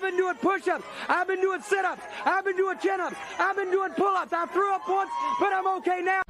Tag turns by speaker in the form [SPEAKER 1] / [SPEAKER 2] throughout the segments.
[SPEAKER 1] I've been doing push-ups. I've been doing sit-ups. I've been doing chin-ups. I've been doing pull-ups. I threw up once, but I'm okay now.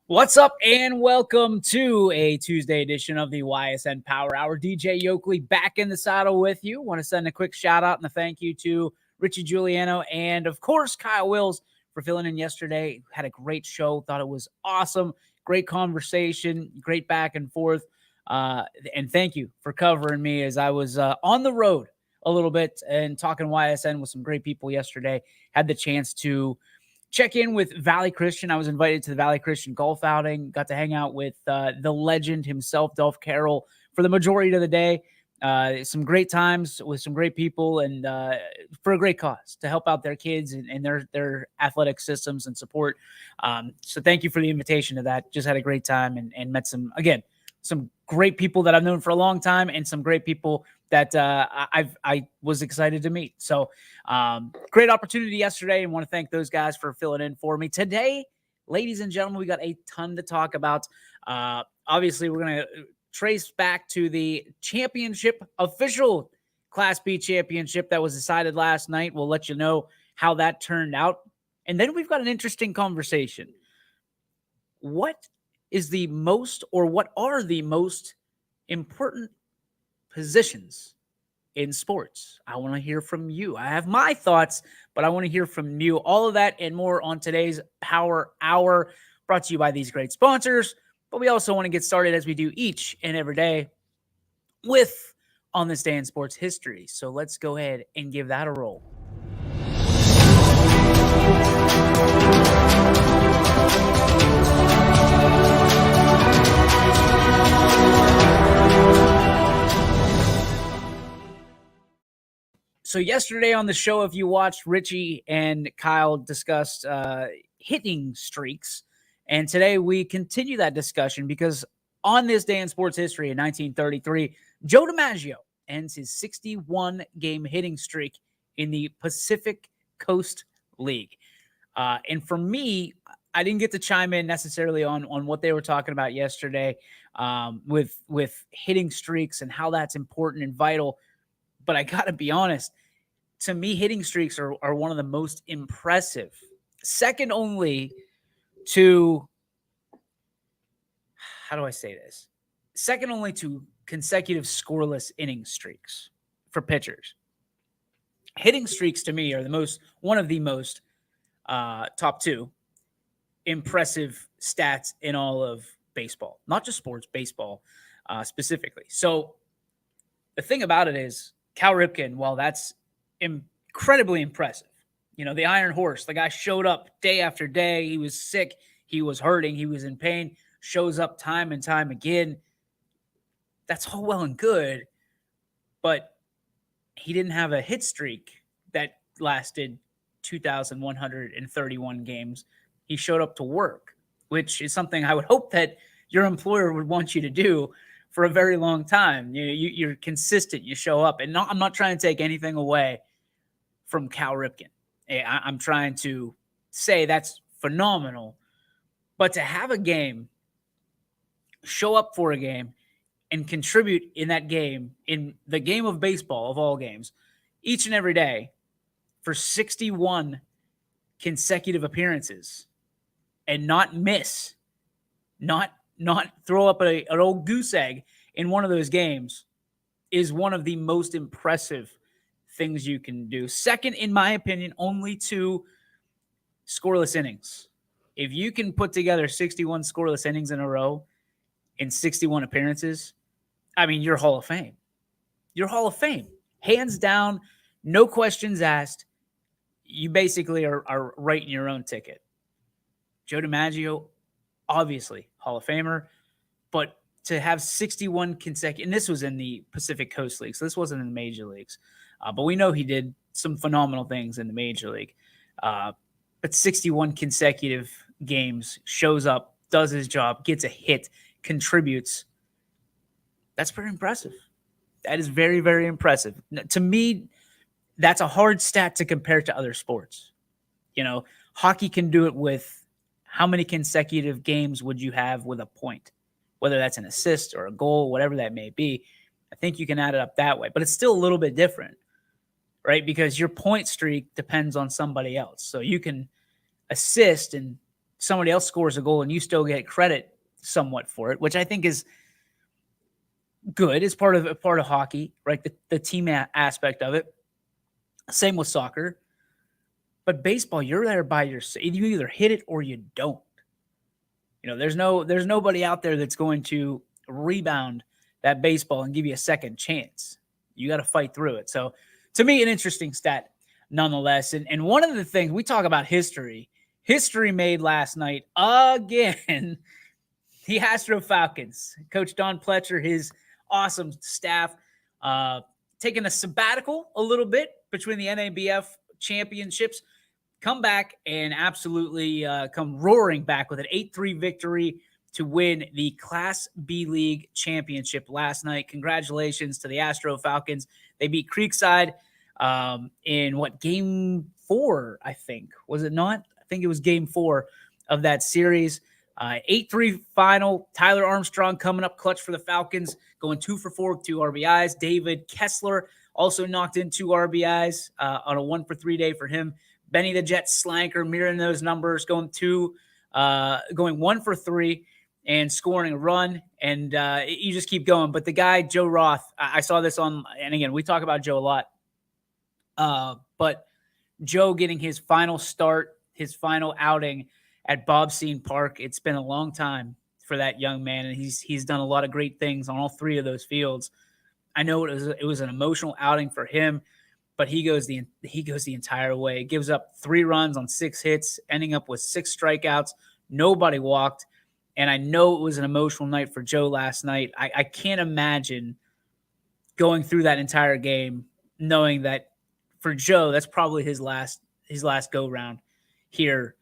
[SPEAKER 2] What's up, and welcome to a Tuesday edition of the Ysn Power Hour. DJ Yoakley back in the saddle with you. Want to send a quick shout out and a thank you to Richie Giuliano and, of course, Kyle Wills for filling in yesterday. Had a great show. Thought it was awesome. Great conversation. Great back and forth. And thank you for covering me as I was on the road a little bit and talking YSN with some great people yesterday. Had the chance to check in with Valley Christian. I was invited to the Valley Christian golf outing. Got to hang out with the legend himself, Dolph Carroll, for the majority of the day. Some great times with some great people, and for a great cause to help out their kids and their athletic systems and support. So thank you for the invitation to that. Just had a great time and met some great people that I've known for a long time, and some great people that I was excited to meet. So great opportunity yesterday, and want to thank those guys for filling in for me. Today, ladies and gentlemen, we got a ton to talk about. Obviously, we're going to trace back to the championship, official Class B championship that was decided last night. We'll let you know how that turned out. And then we've got an interesting conversation. What are the most important positions in sports? I want to hear from you. I have my thoughts, but I want to hear from you. All of that and more on today's Power Hour, brought to you by these great sponsors. But we also want to get started, as we do each and every day, with On This Day in Sports History. So let's go ahead and give that a roll. So yesterday on the show, if you watched, Richie and Kyle discussed hitting streaks. And today we continue that discussion because on this day in sports history in 1933, Joe DiMaggio ends his 61-game hitting streak in the Pacific Coast League. And for me, I didn't get to chime in necessarily on what they were talking about yesterday with hitting streaks and how that's important and vital. But I got to be honest, to me, hitting streaks are one of the most impressive, second only to, how do I say this? Second only to consecutive scoreless inning streaks for pitchers. Hitting streaks to me are one of the most top two impressive stats in all of baseball, not just sports, baseball specifically. So the thing about it is, Cal Ripken, while that's incredibly impressive, the Iron Horse, the guy showed up day after day. He was sick. He was hurting. He was in pain. Shows up time and time again. That's all well and good, but he didn't have a hit streak that lasted 2,131 games. He showed up to work, which is something I would hope that your employer would want you to do for a very long time. You're consistent. You show up. And I'm not trying to take anything away from Cal Ripken. I'm trying to say that's phenomenal. But to have a game, show up for a game, and contribute in that game, in the game of baseball of all games, each and every day for 61 consecutive appearances and not miss, not throw up an old goose egg in one of those games is one of the most impressive things you can do. Second, in my opinion, only to scoreless innings. If you can put together 61 scoreless innings in a row in 61 appearances, I mean, you're Hall of Fame. You're Hall of Fame. Hands down, no questions asked. You basically are writing your own ticket. Joe DiMaggio, obviously Hall of Famer, but to have 61 consecutive, and this was in the Pacific Coast League, so this wasn't in the major leagues, but we know he did some phenomenal things in the major league. But 61 consecutive games, shows up, does his job, gets a hit, contributes. That's pretty impressive. That is very, very impressive. To me, that's a hard stat to compare to other sports. You know, hockey can do it with how many consecutive games would you have with a point, whether that's an assist or a goal, whatever that may be. I think you can add it up that way, but it's still a little bit different, right? Because your point streak depends on somebody else. So you can assist and somebody else scores a goal and you still get credit somewhat for it, which I think is good. It's part of hockey, right? The team aspect of it. Same with soccer. But baseball, you're there by yourself. You either hit it or you don't. You know, there's nobody out there that's going to rebound that baseball and give you a second chance. You got to fight through it. So to me, an interesting stat nonetheless. And one of the things we talk about history made last night again, the Astro Falcons. Coach Don Pletcher, his awesome staff, taking a sabbatical a little bit between the NABF championships, come back and absolutely come roaring back with an 8-3 victory to win the Class B League championship last night. Congratulations to the Astro Falcons. They beat Creekside in game 4, I think. Was it not? I think it was game 4 of that series. 8-3 final. Tyler Armstrong coming up clutch for the Falcons, going 2 for 4 with 2 RBIs. David Kessler also knocked in 2 RBIs on a 1 for 3 day for him. Benny the Jet Slanker mirroring those numbers, going 1 for 3 and scoring a run. And you just keep going. But the guy, Joe Roth, I saw this on, and again, we talk about Joe a lot. But Joe getting his final start, his final outing at Bobseen Park. It's been a long time for that young man, and he's done a lot of great things on all 3 of those fields. I know it was an emotional outing for him, but he goes the entire way. Gives up 3 runs on 6 hits, ending up with 6 strikeouts. Nobody walked, and I know it was an emotional night for Joe last night. I can't imagine going through that entire game knowing that for Joe, that's probably his last go round here.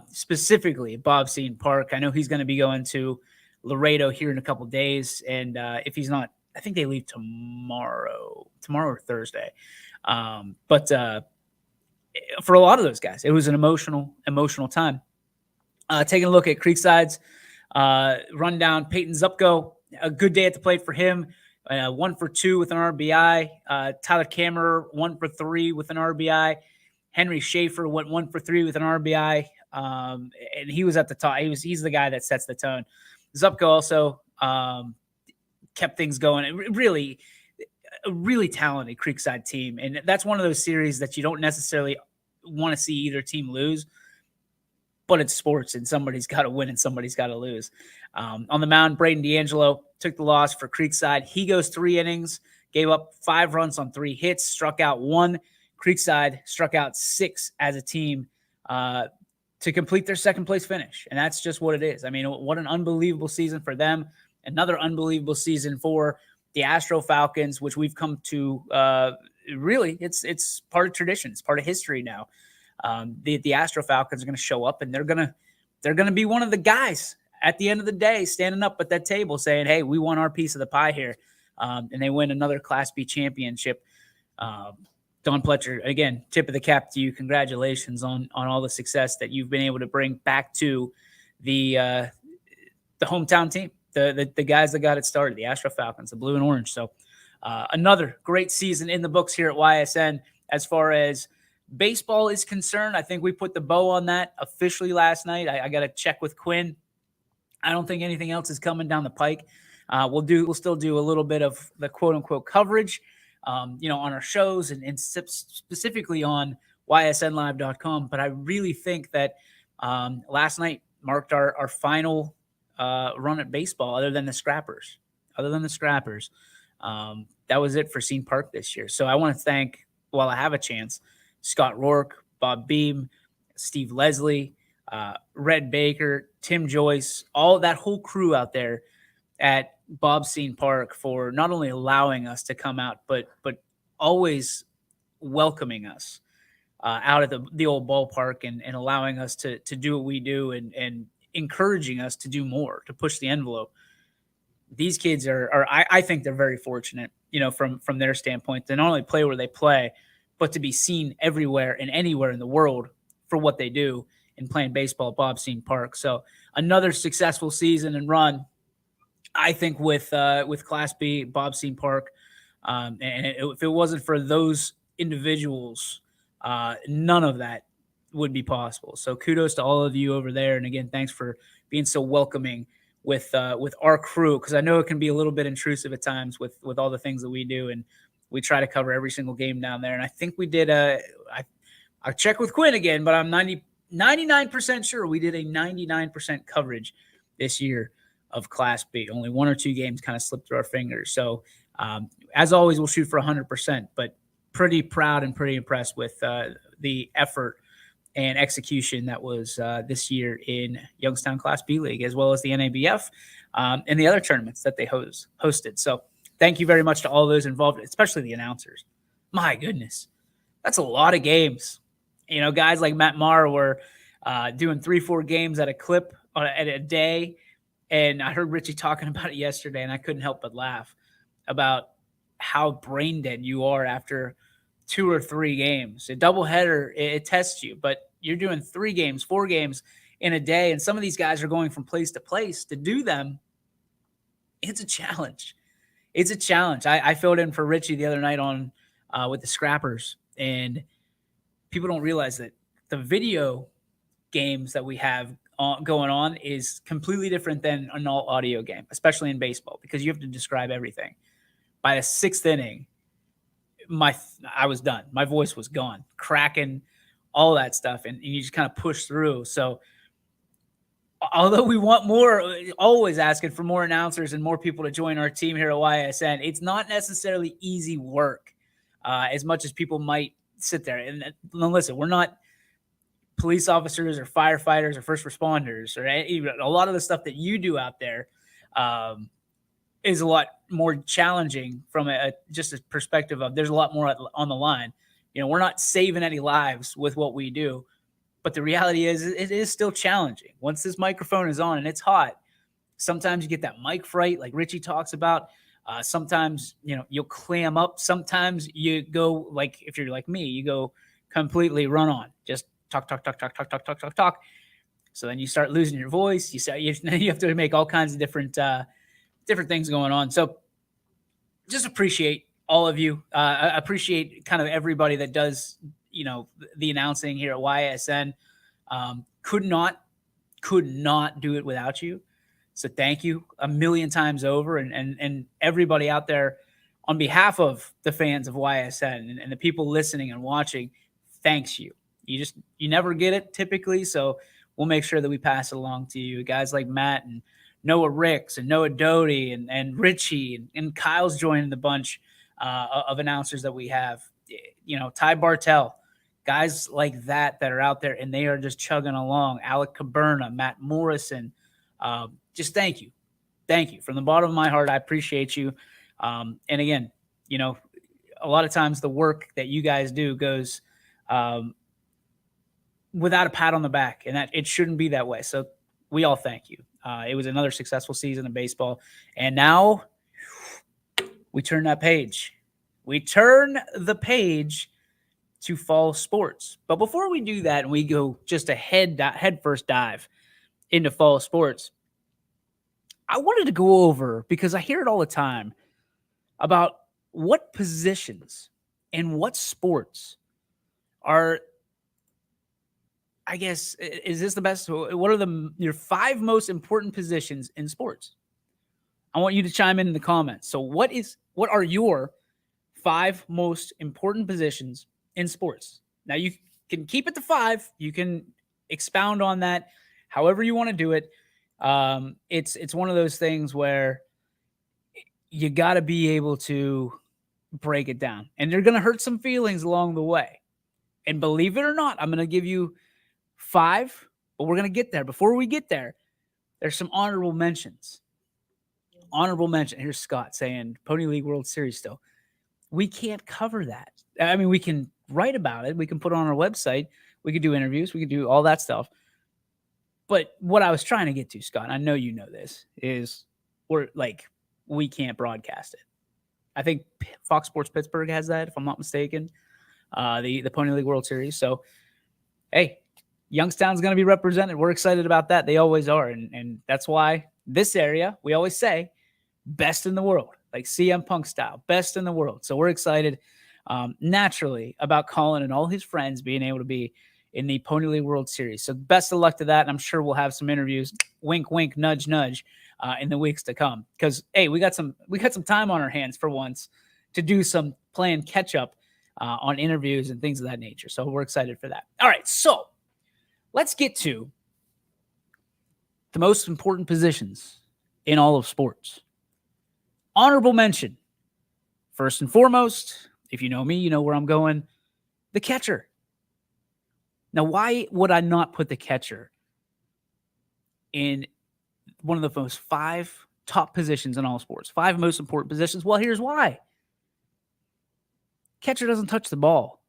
[SPEAKER 2] Specifically at Bobseen Park. I know he's going to be going to Laredo here in a couple days, and if he's not, I think they leave tomorrow or Thursday. But for a lot of those guys, it was an emotional time. Taking a look at Creekside's rundown, Peyton Zupko, a good day at the plate for him. 1 for 2 with an RBI. Tyler Kammerer, 1 for 3 with an RBI. Henry Schaefer went 1 for 3 with an RBI. And he was at the top. He's the guy that sets the tone. Zupko also kept things going. A really talented Creekside team. And that's one of those series that you don't necessarily want to see either team lose, but it's sports and somebody's got to win and somebody's got to lose. On the mound, Braden D'Angelo took the loss for Creekside. He goes 3 innings, gave up 5 runs on 3 hits, struck out 1. Creekside struck out 6 as a team to complete their second place finish. And that's just what it is. I mean, what an unbelievable season for them. Another unbelievable season for the Astro Falcons, which we've come to really, it's part of tradition. It's part of history now. The Astro Falcons are going to show up and they're going to be one of the guys at the end of the day, standing up at that table saying, hey, we want our piece of the pie here. And they win another Class B championship. Don Pletcher, again, tip of the cap to you. Congratulations on all the success that you've been able to bring back to the hometown team, the guys that got it started, the Astro Falcons, the blue and orange. So another great season in the books here at YSN. As far as baseball is concerned, I think we put the bow on that officially last night. I got to check with Quinn. I don't think anything else is coming down the pike. We'll still do a little bit of the quote unquote coverage, on our shows and specifically on ysnlive.com. But I really think that last night marked our final run at baseball, other than the Scrappers. That was it for Scene Park this year. So I want to thank, while I have a chance, Scott Rourke, Bob Beam, Steve Leslie, Red Baker, Tim Joyce, all that whole crew out there at Bob's Scene Park for not only allowing us to come out, but always welcoming us out at the old ballpark and allowing us to do what we do and encouraging us to do more, to push the envelope. These kids I think they're very fortunate, from their standpoint, to not only play where they play, but to be seen everywhere and anywhere in the world for what they do in playing baseball at Bob's Scene Park. So another successful season and run, I think, with Class B, Bob's Scene Park. And if it wasn't for those individuals, none of that would be possible. So kudos to all of you over there. And again, thanks for being so welcoming with our crew, because I know it can be a little bit intrusive at times with all the things that we do, and we try to cover every single game down there. And I think we did I'll check with Quinn again, but I'm 99% sure we did a 99% coverage this year of Class B. Only one or two games kind of slipped through our fingers. So as always, we'll shoot for 100%, but pretty proud and pretty impressed with the effort and execution that was this year in Youngstown Class B League, as well as the NABF and the other tournaments that they hosted. So thank you very much to all those involved, especially the announcers. My goodness, that's a lot of games. Guys like Matt Maher were doing 3-4 games at a clip at a day. And I heard Richie talking about it yesterday, and I couldn't help but laugh about how brain dead you are after 2 or 3 games. A doubleheader, it tests you, but you're doing 3 games, 4 games in a day, and some of these guys are going from place to place to do them. It's a challenge. I filled in for Richie the other night on with the Scrappers, and people don't realize that the video games that we have going on is completely different than an all audio game, especially in baseball, because you have to describe everything. By the 6th inning, I was done. My voice was gone, cracking, all that stuff, and you just kind of push through. So although we want more, always asking for more announcers and more people to join our team here at YSN, it's not necessarily easy work as much as people might sit there. And listen, we're not police officers or firefighters or first responders, or even a lot of the stuff that you do out there is a lot more challenging from just a perspective of there's a lot more on the line. We're not saving any lives with what we do, but the reality is it is still challenging. Once this microphone is on and it's hot, sometimes you get that mic fright like Richie talks about. Sometimes, you'll clam up. Sometimes you go, like, if you're like me, you go completely run on, just talk. So then you start losing your voice. You have to make all kinds of different things going on. So just appreciate all of you. Appreciate kind of everybody that does, the announcing here at YSN. Could not do it without you. So thank you a million times over, and everybody out there on behalf of the fans of YSN and the people listening and watching, thanks you. You never get it typically, so we'll make sure that we pass it along to you. Guys like Matt and Noah Ricks and Noah Doty and Richie and Kyle's joining the bunch of announcers that we have. Ty Bartell, guys like that are out there, and they are just chugging along. Alec Caberna, Matt Morrison. Just thank you. Thank you. From the bottom of my heart, I appreciate you. And again, a lot of times the work that you guys do goes without a pat on the back, and that it shouldn't be that way. So we all thank you. It was another successful season of baseball. And now we turn that page. We turn the page to fall sports. But before we do that, and we go just a head first dive into fall sports, I wanted to go over, because I hear it all the time, about what positions and what sports are, I guess, is this the best? What are your 5 most important positions in sports? I want you to chime in the comments. So what are your 5 most important positions in sports? Now, can keep it to 5. You can expound on that however you want to do it. It's one of those things where you got to be able to break it down, and they're going to hurt some feelings along the way. And believe it or not, I'm going to give you 5, but we're going to get there. Before we get there, there's some honorable mentions. Honorable mention. Here's Scott saying Pony League World Series still. We can't cover that. I mean, we can write about it. We can put it on our website. We could do interviews. We could do all that stuff. But what I was trying to get to, Scott, and I know you know this, is we can't broadcast it. I think Fox Sports Pittsburgh has that, if I'm not mistaken, the Pony League World Series. So, hey, Youngstown's going to be represented. We're excited about that. They always are. And that's why this area, we always say, best in the world, like CM Punk style, best in the world. So we're excited naturally about Colin and all his friends being able to be in the Pony League World Series. So best of luck to that. And I'm sure we'll have some interviews, wink, wink, nudge, nudge, in the weeks to come. Because, hey, we got some time on our hands for once to do some playing catch up on interviews and things of that nature. So we're excited for that. All right, so let's get to the most important positions in all of sports. Honorable mention. First and foremost, if you know me, you know where I'm going. The catcher. Now, why would I not put the catcher in one of the most 5 top positions in all sports? 5 most important positions? Well, here's why. Catcher doesn't touch the ball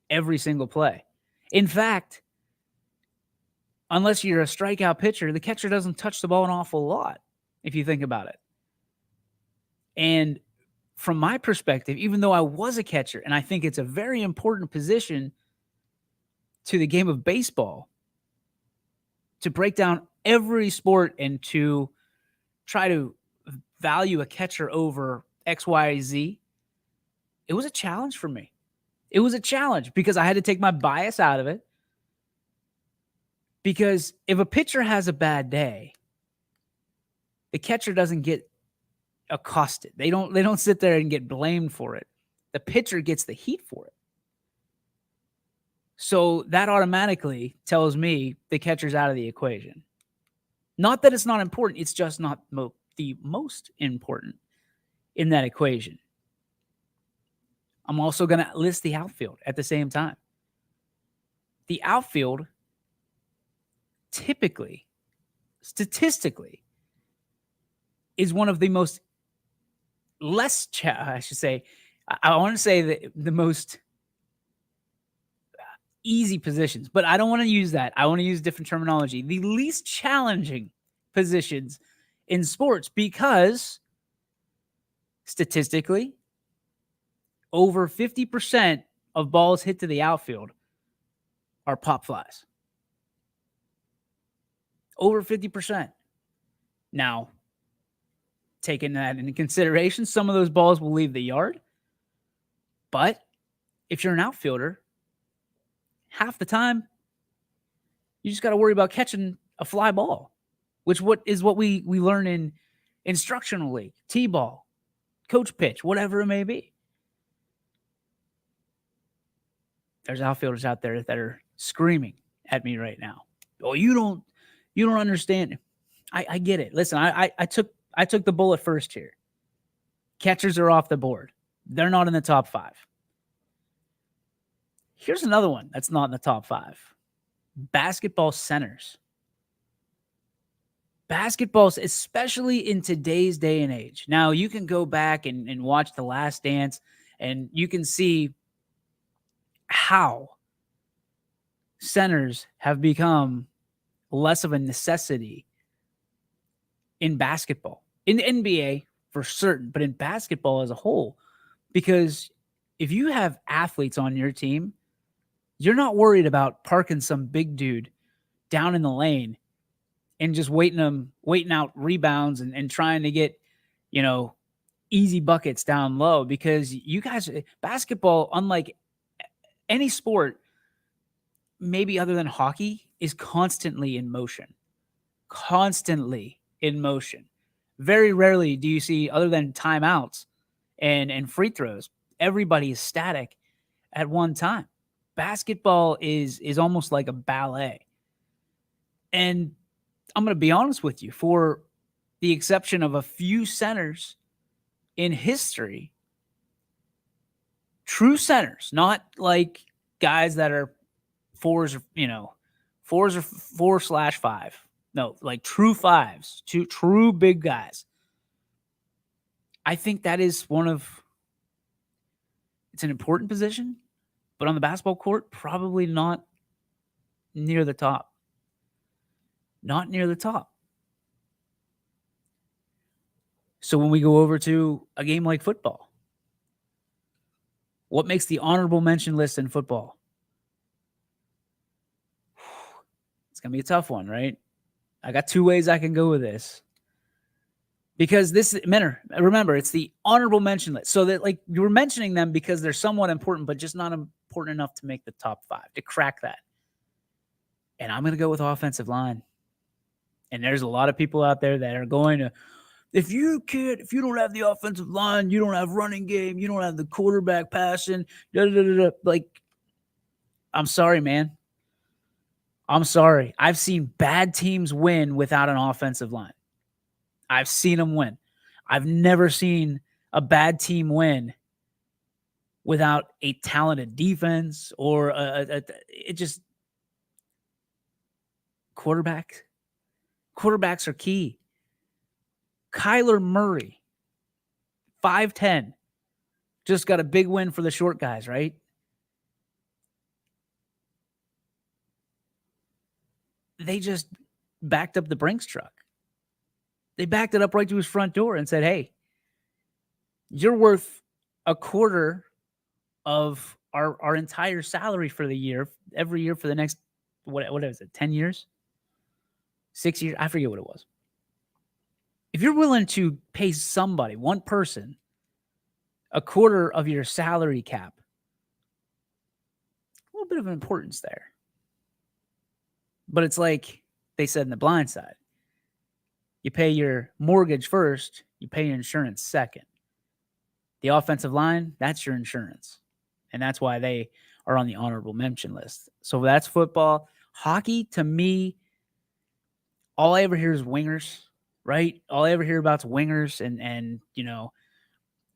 [SPEAKER 2] every single play. In fact, unless you're a strikeout pitcher, the catcher doesn't touch the ball an awful lot, if you think about it. And from my perspective, even though I was a catcher, and I think it's a very important position to the game of baseball, to break down every sport and to try to value a catcher over X, Y, Z, it was a challenge for me. It was a challenge because I had to take my bias out of it. Because if a pitcher has a bad day, the catcher doesn't get accosted. They don't sit there and get blamed for it. The pitcher gets the heat for it. So that automatically tells me the catcher's out of the equation. Not that it's not important. It's just not the most important in that equation. I'm also going to list the outfield at the same time. The outfield typically, statistically, is one of the most I want to say the most easy positions, but I don't want to use that. I want to use different terminology. The least challenging positions in sports, because statistically, over 50% of balls hit to the outfield are pop flies. Over 50%. Now, taking that into consideration, some of those balls will leave the yard. But if you're an outfielder, half the time, you just got to worry about catching a fly ball, which is what we learn in instructional league, T-ball, coach pitch, whatever it may be. There's outfielders out there that are screaming at me right now. Oh, you don't understand. I get it. Listen, I took the bullet first here. Catchers are off the board. They're not in the top 5. Here's another one that's not in the top 5. Basketball centers. Basketballs, especially in today's day and age. Now, you can go back and watch The Last Dance, and you can see how centers have become less of a necessity in basketball. In the NBA, for certain, but in basketball as a whole. Because if you have athletes on your team, you're not worried about parking some big dude down in the lane and just waiting out rebounds and trying to get, easy buckets down low. Because you guys, basketball, unlike any sport, maybe other than hockey, is constantly in motion. Constantly in motion. Very rarely do you see, other than timeouts and free throws, everybody is static at one time. basketball is almost like a ballet. And I'm going to be honest with you, for the exception of a few centers in history, true centers, not like guys that are fours or 4/5. No, like true fives, true big guys. I think that is it's an important position, but on the basketball court, probably not near the top. Not near the top. So when we go over to a game like football, what makes the honorable mention list in football? It's going to be a tough one, right? I got two ways I can go with this. Because remember, it's the honorable mention list. So that, like, you were mentioning them because they're somewhat important, but just not important enough to make the top 5, to crack that. And I'm going to go with offensive line. And there's a lot of people out there that are going to, if you don't have the offensive line, you don't have running game, you don't have the quarterback passing, like, I'm sorry, man. I'm sorry. I've seen bad teams win without an offensive line. I've seen them win. I've never seen a bad team win without a talented defense or quarterbacks. Quarterbacks are key. Kyler Murray, 5'10", just got a big win for the short guys, right? They just backed up the Brinks truck. They backed it up right to his front door and said, hey, you're worth a quarter of our entire salary for the year, every year for the next, what is it, 10 years? 6 years? I forget what it was. If you're willing to pay somebody, one person, a quarter of your salary cap, a little bit of importance there. But it's like they said in The Blind Side. You pay your mortgage first, you pay your insurance second. The offensive line, that's your insurance. And that's why they are on the honorable mention list. So that's football. Hockey, to me, all I ever hear is wingers, right? All I ever hear about is wingers. And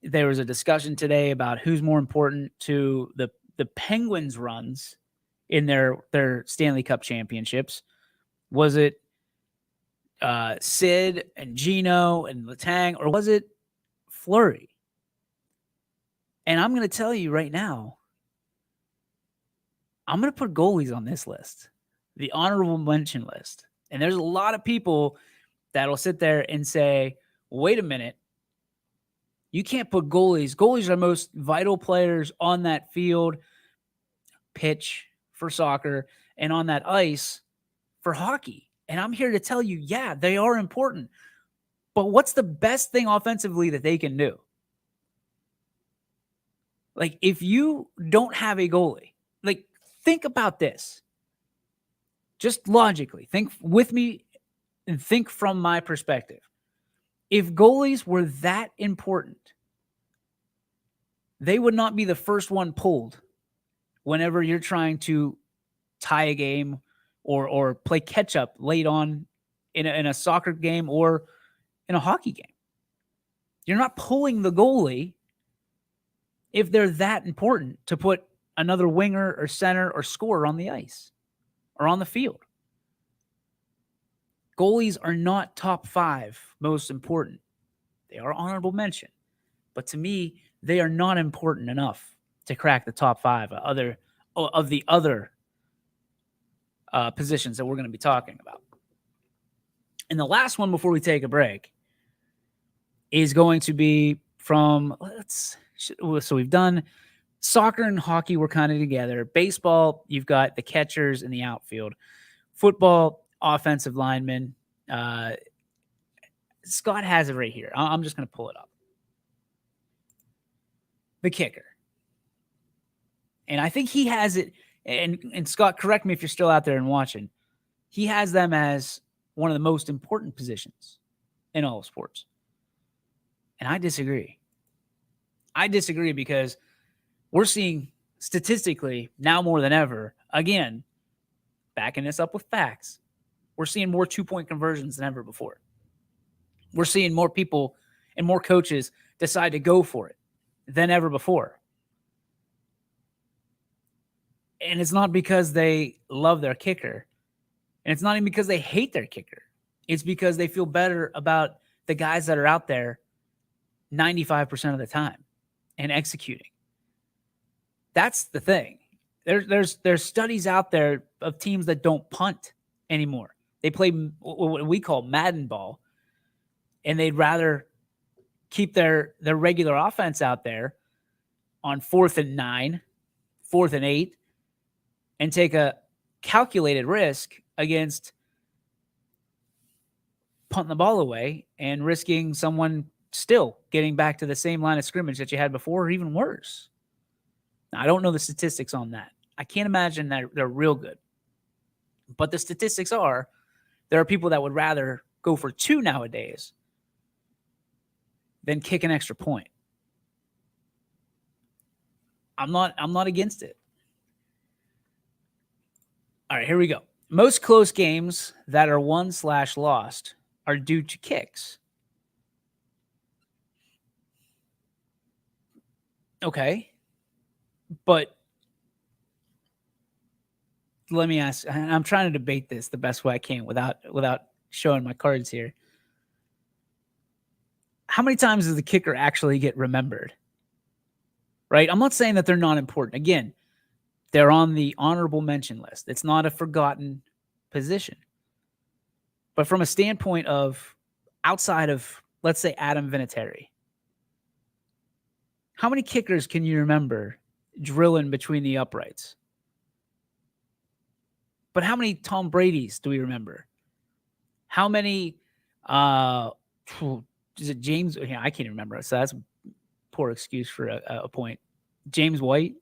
[SPEAKER 2] there was a discussion today about who's more important to the Penguins' runs in their Stanley Cup championships. Was it Sid and Gino and Letang, or was it Fleury? And I'm going to tell you right now, I'm going to put goalies on this list, the honorable mention list. And there's a lot of people that'll sit there and say, wait a minute, you can't put goalies. Goalies are the most vital players on that field, pitch for soccer, and on that ice for hockey. And I'm here to tell you, yeah, they are important. But what's the best thing offensively that they can do? Like, if you don't have a goalie, like, think about this. Just logically, think with me and think from my perspective. If goalies were that important, they would not be the first one pulled whenever you're trying to tie a game or play catch up late on in a soccer game or in a hockey game. You're not pulling the goalie if they're that important to put another winger or center or scorer on the ice or on the field. Goalies are not top 5 most important. They are honorable mention. But to me, they are not important enough to crack the top 5 of the other positions that we're going to be talking about. And the last one before we take a break is going to be from, so we've done soccer and hockey, we're kind of together. Baseball, you've got the catchers in the outfield. Football, offensive linemen. Scott has it right here. I'm just going to pull it up. The kicker. And I think he has it, and Scott, correct me if you're still out there and watching. He has them as one of the most important positions in all of sports. And I disagree. I disagree because we're seeing statistically, now more than ever, again, backing this up with facts, we're seeing more 2-point conversions than ever before. We're seeing more people and more coaches decide to go for it than ever before. And it's not because they love their kicker. And it's not even because they hate their kicker. It's because they feel better about the guys that are out there 95% of the time and executing. That's the thing. There's studies out there of teams that don't punt anymore. They play what we call Madden ball, and they'd rather keep their regular offense out there on 4th and 9, 4th and 8, and take a calculated risk against punting the ball away and risking someone still getting back to the same line of scrimmage that you had before, or even worse. Now, I don't know the statistics on that. I can't imagine that they're real good. But the statistics are, there are people that would rather go for 2 nowadays than kick an extra point. I'm not against it. All right, here we go. Most close games that are won/lost are due to kicks. Okay. But let me ask, I'm trying to debate this the best way I can without showing my cards here. How many times does the kicker actually get remembered? Right? I'm not saying that they're not important. Again, they're on the honorable mention list. It's not a forgotten position. But from a standpoint of outside of, let's say, Adam Vinatieri, how many kickers can you remember drilling between the uprights? But how many Tom Brady's do we remember? How many, is it James? Yeah, I can't remember. So that's a poor excuse for a point. James White,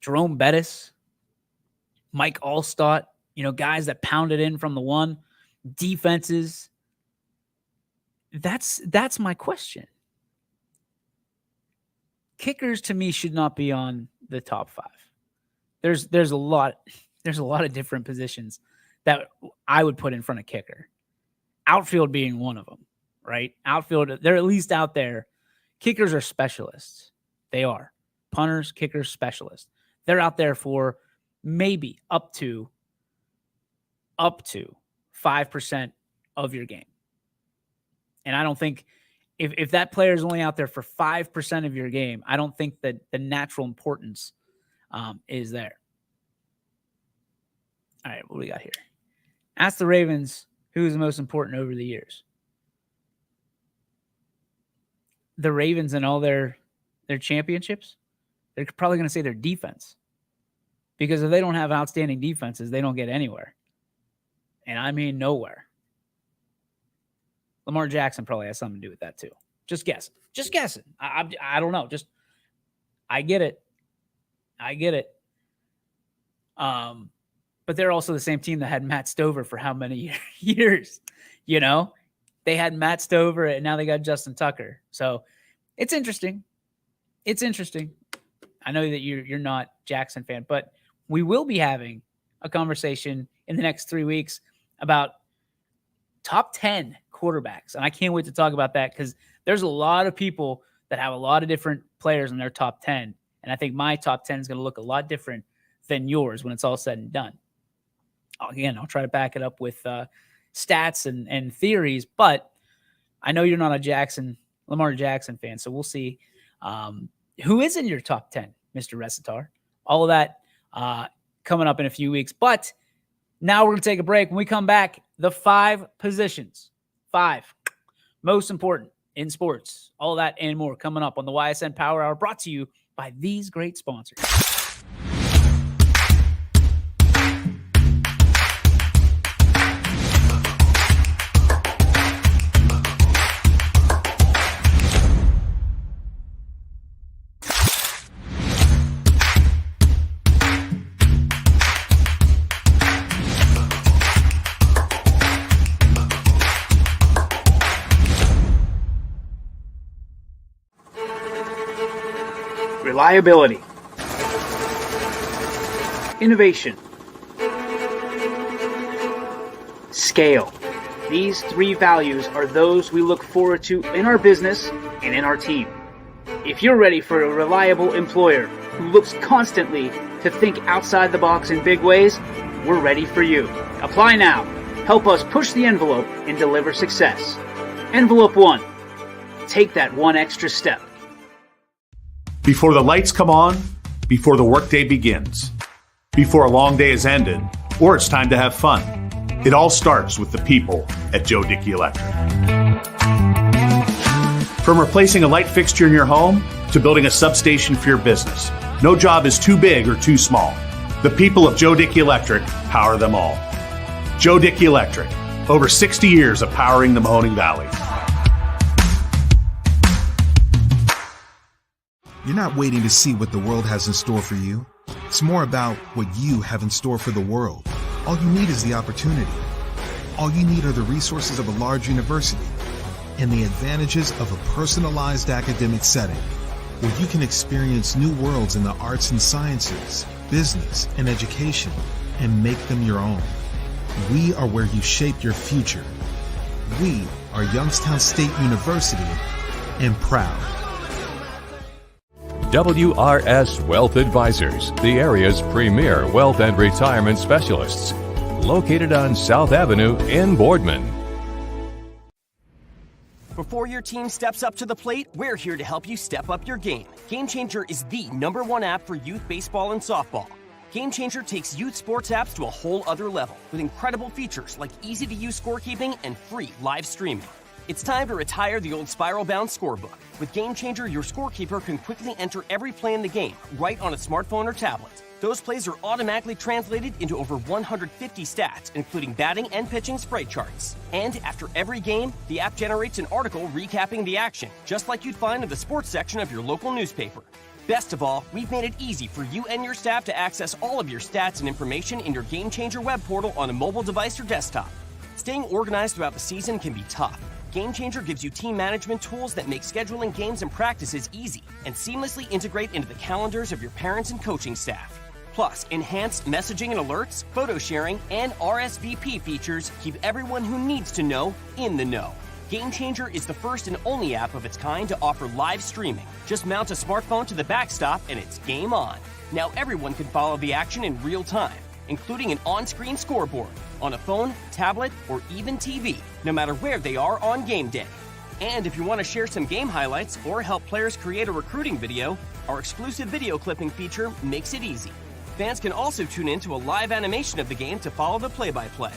[SPEAKER 2] Jerome Bettis, Mike Allstott, guys that pounded in from the one, defenses. That's my question. Kickers to me should not be on the top 5. There's a lot of different positions that I would put in front of kicker. Outfield being one of them, right? Outfield, they're at least out there. Kickers are specialists. They are. Punters, kickers, specialists. They're out there for maybe up to 5% of your game. And I don't think if that player is only out there for 5% of your game, I don't think that the natural importance is there. All right, what do we got here? Ask the Ravens who is the most important over the years. The Ravens and all their championships, they're probably going to say their defense. Because if they don't have outstanding defenses, they don't get anywhere. And I mean nowhere. Lamar Jackson probably has something to do with that too. Just guessing. I don't know. I get it. But they're also the same team that had Matt Stover for how many years? They had Matt Stover and now they got Justin Tucker. So it's interesting. I know that you're not a Jackson fan, but we will be having a conversation in the next 3 weeks about top 10 quarterbacks. And I can't wait to talk about that because there's a lot of people that have a lot of different players in their top 10. And I think my top 10 is going to look a lot different than yours when it's all said and done. Again, I'll try to back it up with stats and theories, but I know you're not a Lamar Jackson fan, so we'll see who is in your top 10, Mr. Recitar. All of that coming up in a few weeks. But now we're going to take a break. When we come back, the 5 positions, 5 most important in sports, all that and more coming up on the YSN Power Hour, brought to you by these great sponsors.
[SPEAKER 3] Reliability,
[SPEAKER 2] innovation, scale. These three values are those we look forward to in our business and in our team. If you're ready for a reliable employer who looks constantly to think outside the box in big ways, we're ready for you. Apply now. Help us push the envelope and deliver success. Envelope 1. Take that one extra step.
[SPEAKER 3] Before the lights come on, before the workday begins, before a long day is ended, or it's time to have fun, it all starts with the people at Joe Dickey Electric. From replacing a light fixture in your home to building a substation for your business, no job is too big or too small. The people of Joe Dickey Electric power them all. Joe Dickey Electric, over 60 years of powering the Mahoning Valley.
[SPEAKER 4] You're not waiting to see what the world has in store for you. It's more about what you have in store for the world. All you need is the opportunity. All you need are the resources of a large university and the advantages of a personalized academic setting where you can experience new worlds in the arts and sciences, business, and education and make them your own. We are where you shape your future. We are Youngstown State University and proud.
[SPEAKER 5] WRS Wealth Advisors, the area's premier wealth and retirement specialists. Located on South Avenue in Boardman.
[SPEAKER 6] Before your team steps up to the plate, we're here to help you step up your game. Game Changer is the #1 app for youth baseball and softball. Game Changer takes youth sports apps to a whole other level with incredible features like easy-to-use scorekeeping and free live streaming. It's time to retire the old spiral-bound scorebook. With Game Changer, your scorekeeper can quickly enter every play in the game right on a smartphone or tablet. Those plays are automatically translated into over 150 stats, including batting and pitching sprite charts. And after every game, the app generates an article recapping the action, just like you'd find in the sports section of your local newspaper. Best of all, we've made it easy for you and your staff to access all of your stats and information in your Game Changer web portal on a mobile device or desktop. Staying organized throughout the season can be tough. Game Changer gives you team management tools that make scheduling games and practices easy and seamlessly integrate into the calendars of your parents and coaching staff. Plus, enhanced messaging and alerts, photo sharing, and RSVP features keep everyone who needs to know in the know. Game Changer is the first and only app of its kind to offer live streaming. Just mount a smartphone to the backstop and it's game on. Now everyone can follow the action in real time, including an on-screen scoreboard, on a phone, tablet, or even TV, no matter where they are on game day. And if you want to share some game highlights or help players create a recruiting video, our exclusive video clipping feature makes it easy. Fans can also tune in to a live animation of the game to follow the play-by-play.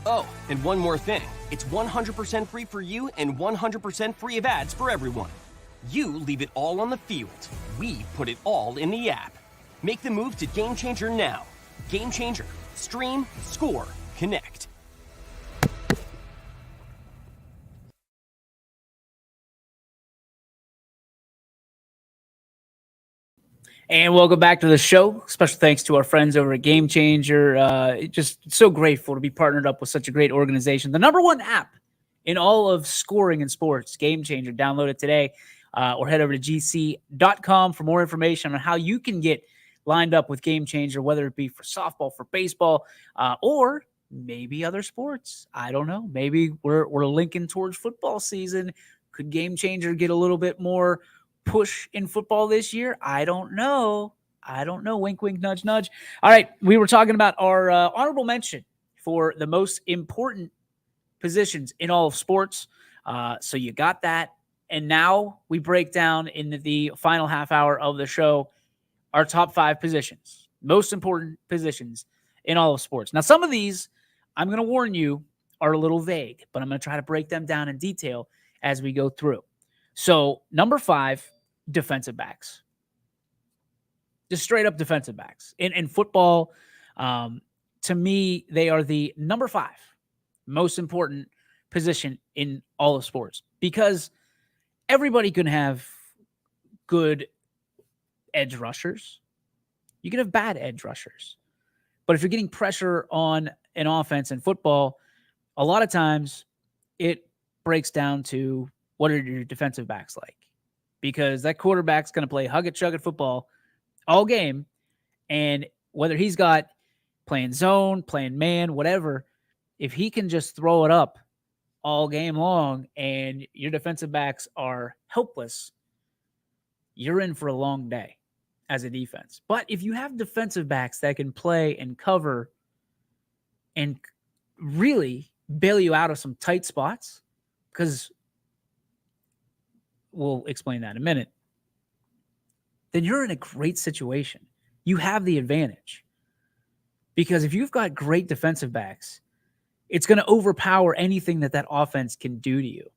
[SPEAKER 6] Oh, and one more thing. It's 100% free for you and 100% free of ads for everyone. You leave it all on the field. We put it all in the app. Make the move to Game Changer now. Game Changer. Stream, score, connect.
[SPEAKER 2] And welcome back to the show. Special thanks to our friends over at Game Changer. Just so grateful to be partnered up with such a great organization. The #1 app in all of scoring and sports, Game Changer. Download it today or head over to gc.com for more information on how you can get lined up with Game Changer, whether it be for softball, for baseball, or maybe other sports. I don't know. Maybe we're linking towards football season. Could Game Changer get a little bit more push in football this year? I don't know. Wink, wink, nudge, nudge. All right. We were talking about our honorable mention for the most important positions in all of sports. So you got that. And now we break down in the final half hour of the show our top 5 positions, most important positions in all of sports. Now, some of these, I'm going to warn you, are a little vague, but I'm going to try to break them down in detail as we go through. So, number 5, defensive backs. Just straight up defensive backs. In football, to me, they are the number 5 most important position in all of sports because everybody can have good edge rushers. You can have bad edge rushers. But if you're getting pressure on an offense in football, a lot of times it breaks down to what are your defensive backs like? Because that quarterback's going to play hug it, chug it football all game. And whether he's got playing zone, playing man, whatever, if he can just throw it up all game long and your defensive backs are helpless, you're in for a long day as a defense. But if you have defensive backs that can play and cover and really bail you out of some tight spots, because we'll explain that in a minute, then you're in a great situation. You have the advantage. Because if you've got great defensive backs, it's going to overpower anything that offense can do to you.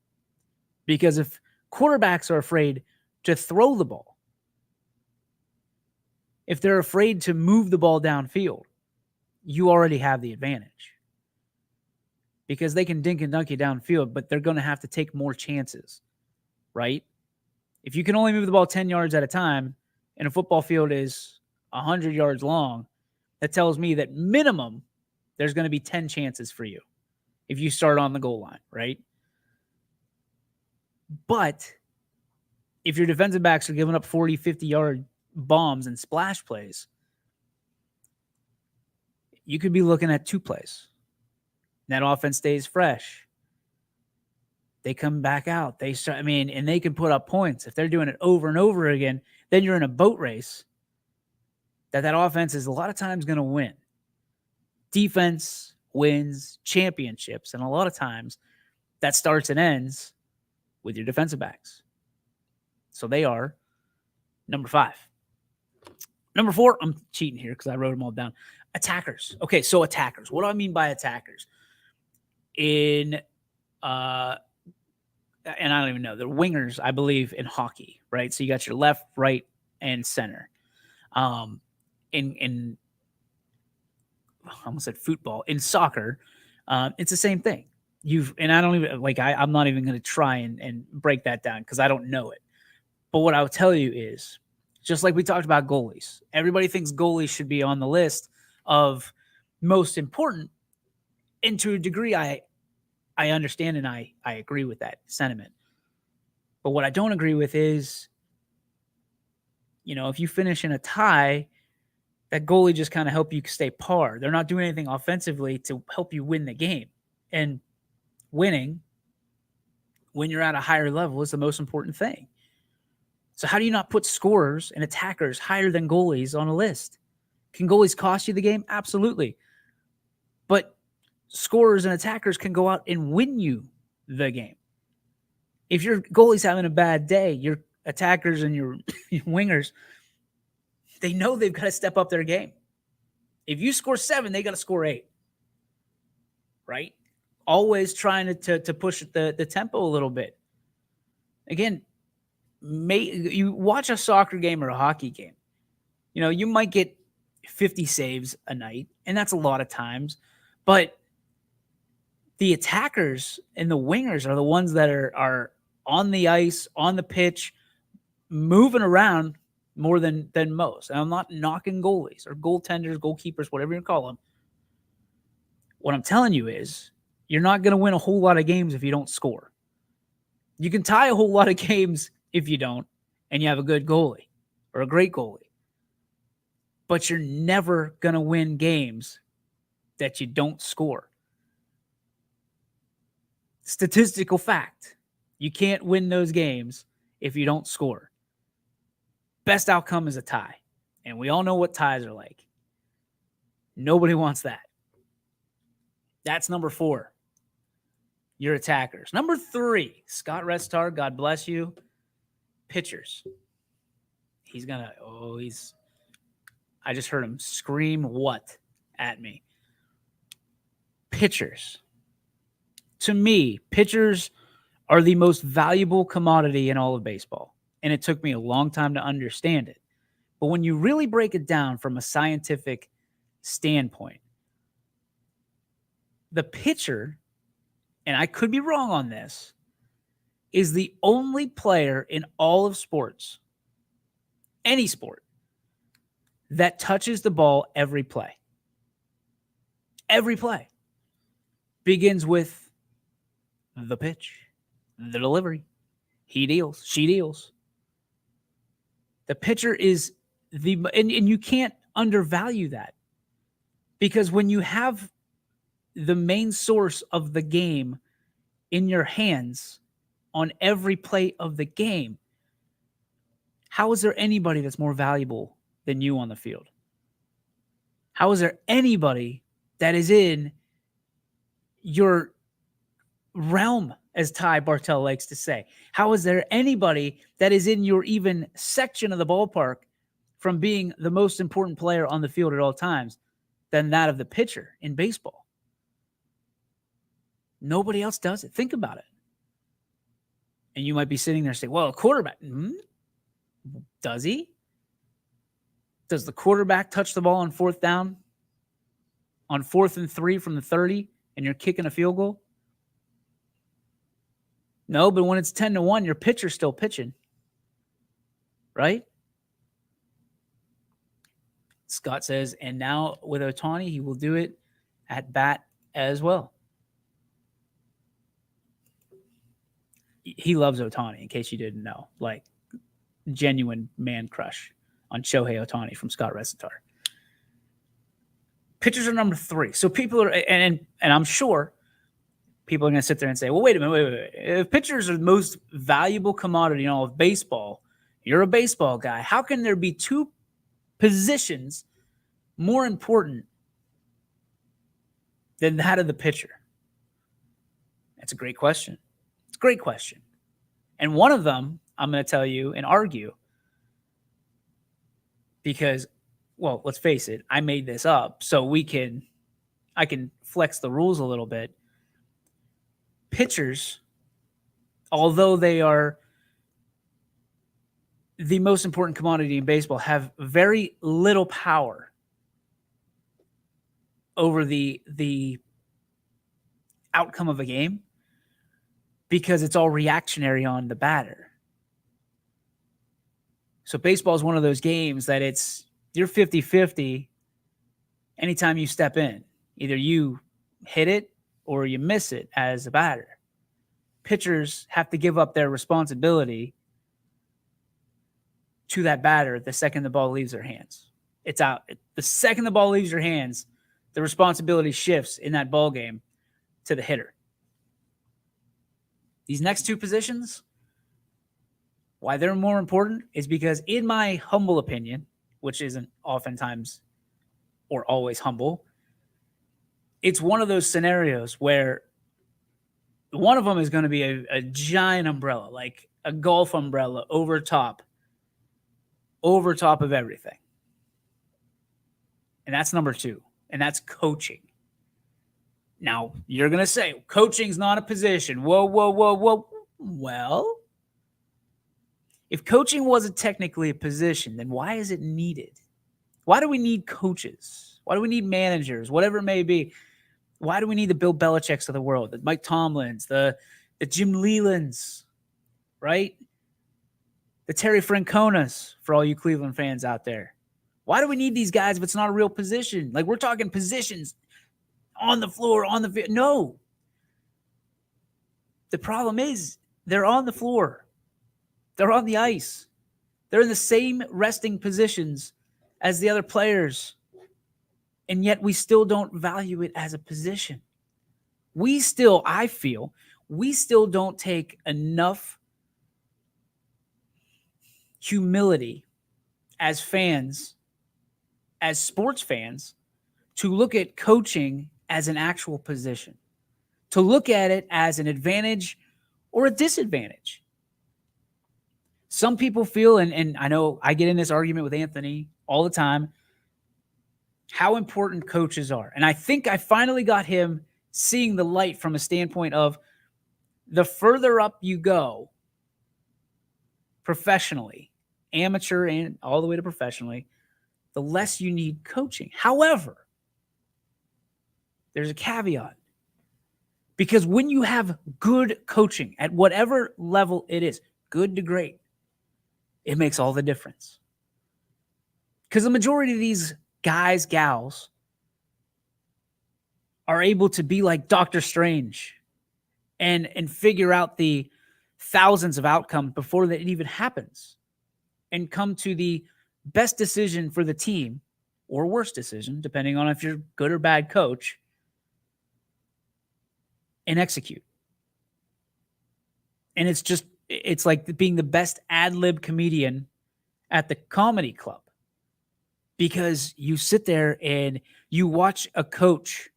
[SPEAKER 2] Because if quarterbacks are afraid to throw the ball, if they're afraid to move the ball downfield, you already have the advantage. Because they can dink and dunk you downfield, but they're going to have to take more chances, right? If you can only move the ball 10 yards at a time and a football field is 100 yards long, that tells me that minimum there's going to be 10 chances for you if you start on the goal line, right? But if your defensive backs are giving up 40, 50-yard bombs and splash plays, you could be looking at 2 plays. That offense stays fresh. They come back out. They start, and they can put up points. If they're doing it over and over again, then you're in a boat race that offense is a lot of times going to win. Defense wins championships, and a lot of times that starts and ends with your defensive backs. So they are number 5. Number 4, I'm cheating here because I wrote them all down. Attackers. Okay, so attackers. What do I mean by attackers? And I don't even know. They're wingers, I believe, in hockey, right? So you got your left, right, and center. In I almost said football. In soccer, it's the same thing. I'm not even going to try and break that down because I don't know it. But what I'll tell you is, just like we talked about goalies, everybody thinks goalies should be on the list of most important. And to a degree, I understand and I agree with that sentiment. But what I don't agree with is, if you finish in a tie, that goalie just kind of help you stay par. They're not doing anything offensively to help you win the game. And winning, when you're at a higher level, is the most important thing. So how do you not put scorers and attackers higher than goalies on a list? Can goalies cost you the game? Absolutely. But scorers and attackers can go out and win you the game. If your goalie's having a bad day, your attackers and your wingers, they know they've got to step up their game. If you score 7, they got to score 8. Right? Always trying to push the tempo a little bit. Again, you watch a soccer game or a hockey game. You might get 50 saves a night, and that's a lot of times. But the attackers and the wingers are the ones that are on the ice, on the pitch, moving around more than most. And I'm not knocking goalies or goaltenders, goalkeepers, whatever you call them. What I'm telling you is you're not going to win a whole lot of games if you don't score. You can tie a whole lot of games if you don't, and you have a good goalie or a great goalie. But you're never going to win games that you don't score. Statistical fact. You can't win those games if you don't score. Best outcome is a tie. And we all know what ties are like. Nobody wants that. That's number 4. Your attackers. Number 3, Scott Restar, God bless you. Pitchers. I just heard him scream what at me. Pitchers. To me, pitchers are the most valuable commodity in all of baseball. And it took me a long time to understand it. But when you really break it down from a scientific standpoint, the pitcher, and I could be wrong on this, is the only player in all of sports, any sport, that touches the ball every play. Every play begins with the pitch, the delivery. He deals, she deals. The pitcher is and you can't undervalue that. Because when you have the main source of the game in your hands on every play of the game, how is there anybody that's more valuable than you on the field? How is there anybody that is in your realm, as Ty Bartel likes to say? How is there anybody that is in your even section of the ballpark from being the most important player on the field at all times than that of the pitcher in baseball? Nobody else does it. Think about it. And you might be sitting there saying, well, a quarterback, does he? Does the quarterback touch the ball on fourth down, on 4th and 3 from the 30, and you're kicking a field goal? No, but when it's 10-1, your pitcher's still pitching, right? Scott says, and now with Ohtani, he will do it at bat as well. He loves Ohtani, in case you didn't know. Like, genuine man crush on Shohei Ohtani from Scott Resitar. Pitchers are number 3. So people are, and I'm sure people are going to sit there and say, well, wait a minute. If pitchers are the most valuable commodity in all of baseball, you're a baseball guy. How can there be 2 positions more important than that of the pitcher? That's a great question. It's a great question. And one of them, I'm going to tell you and argue, because, well, let's face it, I made this up so I can flex the rules a little bit. Pitchers, although they are the most important commodity in baseball, have very little power over the outcome of a game because it's all reactionary on the batter. So baseball is one of those games that you're 50-50 anytime you step in. Either you hit it or you miss it as a batter. Pitchers have to give up their responsibility to that batter the second the ball leaves their hands. It's out. The second the ball leaves your hands, the responsibility shifts in that ball game to the hitter. These next 2 positions, why they're more important is because, in my humble opinion, which isn't oftentimes or always humble, it's one of those scenarios where one of them is going to be a giant umbrella, like a golf umbrella over top of everything. And that's number 2, and that's coaching. Now, you're going to say, coaching's not a position. Whoa. Well, if coaching wasn't technically a position, then why is it needed? Why do we need coaches? Why do we need managers? Whatever it may be. Why do we need the Bill Belichick's of the world, the Mike Tomlins, the Jim Lelands, right? The Terry Franconas, for all you Cleveland fans out there. Why do we need these guys if it's not a real position? Like, we're talking positions on the floor, on the field. No. The problem is they're on the floor. They're on the ice. They're in the same resting positions as the other players. And yet we still don't value it as a position. I feel, we still don't take enough humility as fans, as sports fans, to look at coaching as an actual position, to look at it as an advantage or a disadvantage. Some people feel, and I know I get in this argument with Anthony all the time, how important coaches are. And I think I finally got him seeing the light from a standpoint of the further up you go professionally, amateur and all the way to professionally, the less you need coaching. However, there's a caveat. Because when you have good coaching at whatever level it is, good to great, it makes all the difference. Because the majority of these guys, gals, are able to be like Dr. Strange and figure out the thousands of outcomes before that it even happens and come to the best decision for the team or worse decision, depending on if you're good or bad coach, and execute. And it's like being the best ad-lib comedian at the comedy club, because you sit there and you watch a coach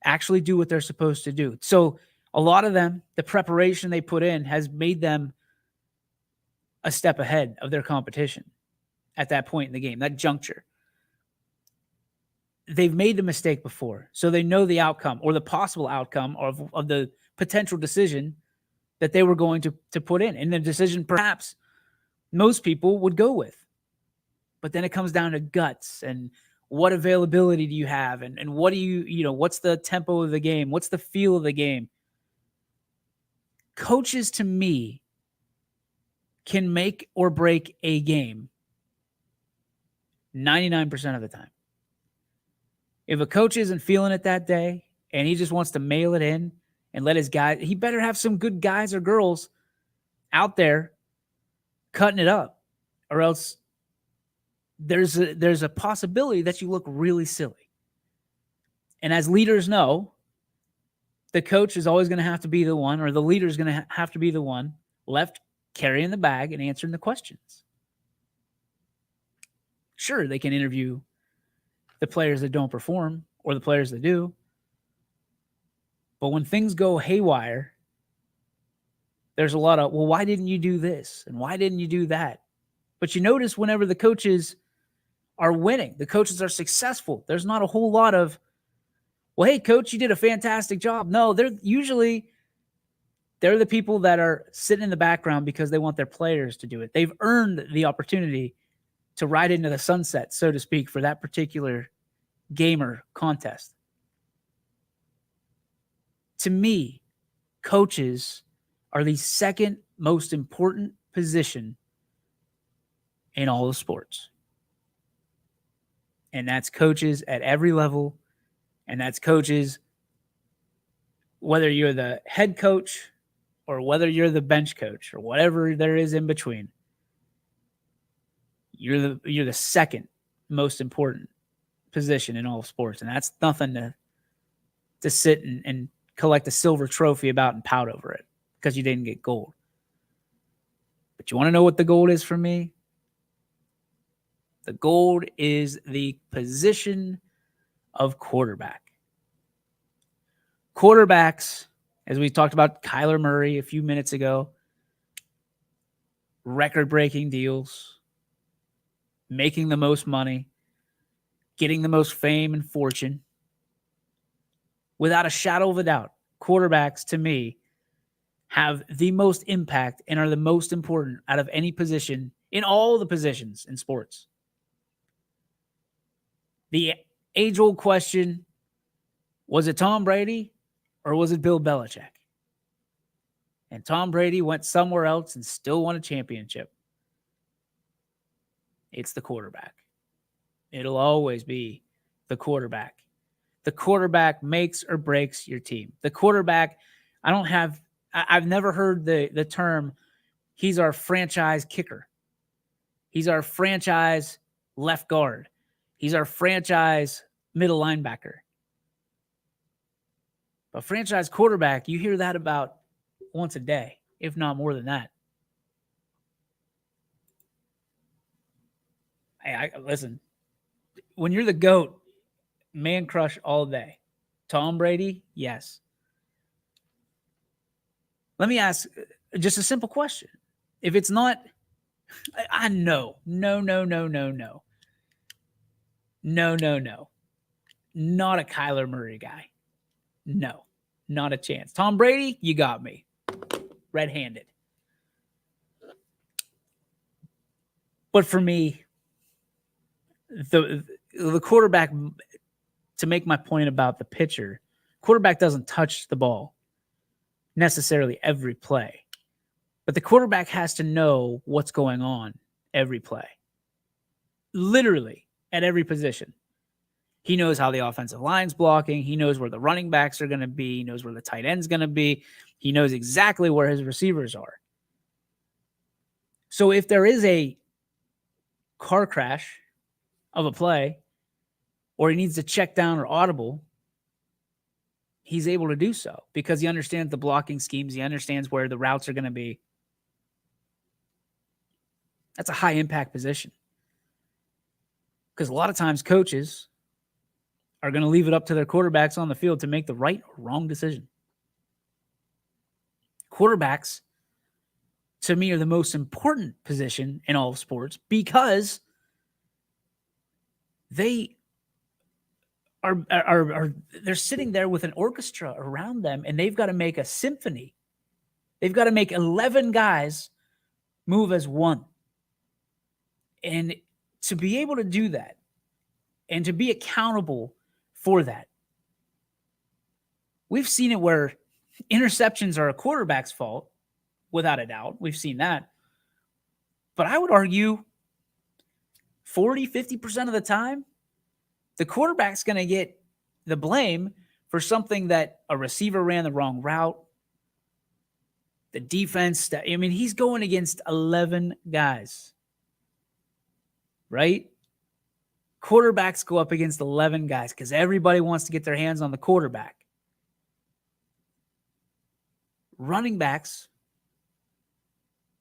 [SPEAKER 2] actually do what they're supposed to do. So a lot of them, the preparation they put in has made them a step ahead of their competition at that point in the game, that juncture. They've made the mistake before, so they know the outcome or the possible outcome of the potential decision that they were going to put in, and the decision perhaps most people would go with. But then it comes down to guts and what availability do you have, and what do you what's the tempo of the game? What's the feel of the game? Coaches, to me, can make or break a game 99% of the time. If a coach isn't feeling it that day and he just wants to mail it in and let his guys, he better have some good guys or girls out there cutting it up, or else there's a possibility that you look really silly. And as leaders know, the coach is always going to have to be the one, or the leader is going to have to be the one left carrying the bag and answering the questions. Sure, they can interview the players that don't perform or the players that do. But when things go haywire, there's a lot of, well, why didn't you do this? And why didn't you do that? But you notice whenever the coaches are winning, the coaches are successful, there's not a whole lot of, well, hey, coach, you did a fantastic job. No, they're the people that are sitting in the background because they want their players to do it. They've earned the opportunity to ride into the sunset, so to speak, for that particular game or contest. To me, coaches are the second most important position in all of sports. And that's coaches at every level. And that's coaches, whether you're the head coach or whether you're the bench coach or whatever there is in between. You're the second most important position in all of sports. And that's nothing to sit and collect a silver trophy about and pout over it because you didn't get gold. But you want to know what the gold is for me? The gold is the position of quarterback. Quarterbacks, as we talked about Kyler Murray a few minutes ago, record-breaking deals, making the most money, getting the most fame and fortune. Without a shadow of a doubt, quarterbacks, to me, have the most impact and are the most important out of any position in all the positions in sports. The age-old question, was it Tom Brady or was it Bill Belichick? And Tom Brady went somewhere else and still won a championship. It's the quarterback. It'll always be the quarterback. The quarterback makes or breaks your team. The quarterback, I've never heard the term, he's our franchise kicker. He's our franchise left guard. He's our franchise middle linebacker. But franchise quarterback, you hear that about once a day, if not more than that. Listen, when you're the GOAT, man crush all day. Tom Brady, yes. Let me ask just a simple question. If it's not, I know. No. Not a Kyler Murray guy. No, not a chance. Tom Brady, you got me. Red-handed. But for me, the quarterback, to make my point about the pitcher, quarterback doesn't touch the ball necessarily every play. But the quarterback has to know what's going on every play. Literally at every position. He knows how the offensive line's blocking. He knows where the running backs are going to be. He knows where the tight end's going to be. He knows exactly where his receivers are. So if there is a car crash of a play, or he needs to check down or audible, he's able to do so because he understands the blocking schemes. He understands where the routes are going to be. That's a high impact position. Because a lot of times coaches are going to leave it up to their quarterbacks on the field to make the right or wrong decision. Quarterbacks, to me, are the most important position in all of sports because they they're sitting there with an orchestra around them, and they've got to make a symphony. They've got to make 11 guys move as one. And to be able to do that and to be accountable for that, we've seen it where interceptions are a quarterback's fault, without a doubt. We've seen that. But I would argue 40, 50% of the time, the quarterback's going to get the blame for something that a receiver ran the wrong route. The defense, I mean, he's going against 11 guys, right? Quarterbacks go up against 11 guys because everybody wants to get their hands on the quarterback. Running backs,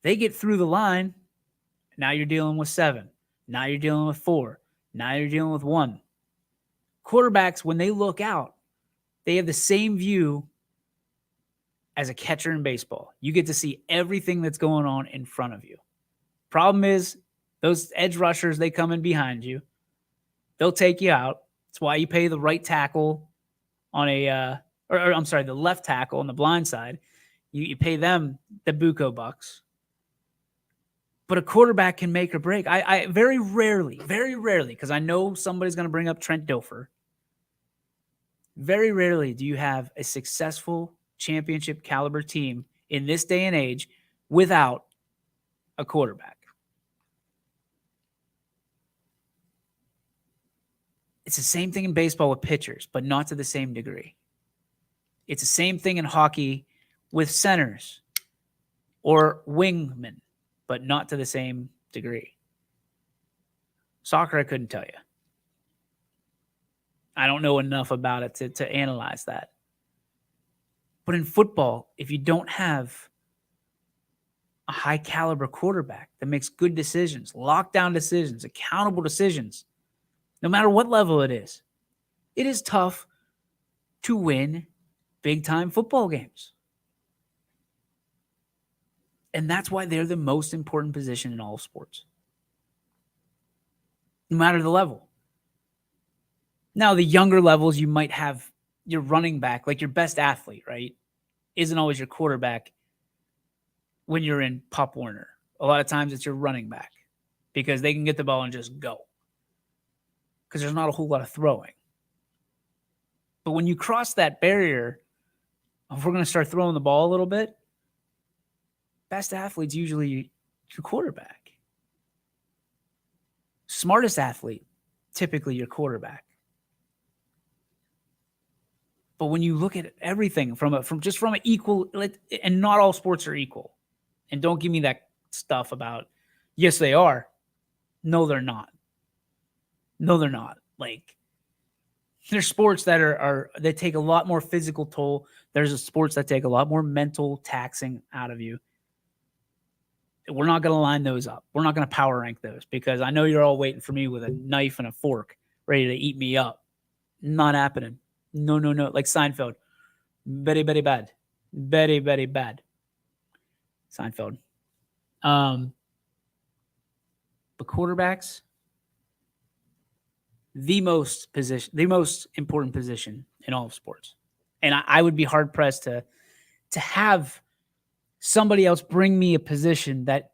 [SPEAKER 2] they get through the line. Now you're dealing with 7. Now you're dealing with 4. Now you're dealing with 1. Quarterbacks, when they look out, they have the same view as a catcher in baseball. You get to see everything that's going on in front of you. Problem is, those edge rushers, they come in behind you. They'll take you out. That's why you pay the right tackle on the left tackle on the blind side. You pay them the buco bucks. But a quarterback can make or break. I very rarely, because I know somebody's going to bring up Trent Dilfer. Very rarely do you have a successful championship caliber team in this day and age without a quarterback. It's the same thing in baseball with pitchers, but not to the same degree. It's the same thing in hockey with centers or wingmen, but not to the same degree. Soccer, I couldn't tell you. I don't know enough about it to analyze that. But in football, if you don't have a high caliber quarterback that makes good decisions, lockdown decisions, accountable decisions, no matter what level it is tough to win big-time football games. And that's why they're the most important position in all of sports, no matter the level. Now, the younger levels, you might have your running back, like your best athlete, right, isn't always your quarterback when you're in Pop Warner. A lot of times it's your running back because they can get the ball and just go because there's not a whole lot of throwing. But when you cross that barrier, if we're going to start throwing the ball a little bit, best athlete's usually your quarterback. Smartest athlete, typically your quarterback. But when you look at everything from an equal, and not all sports are equal. And don't give me that stuff about, yes, they are. No, they're not. No, they're not. Like, there's sports that that take a lot more physical toll. There's sports that take a lot more mental taxing out of you. We're not going to line those up. We're not going to power rank those because I know you're all waiting for me with a knife and a fork ready to eat me up. Not happening. No. Like Seinfeld. Very, very bad. Very, very bad. Seinfeld. But quarterbacks, the most important position in all of sports. And I would be hard pressed to have somebody else bring me a position that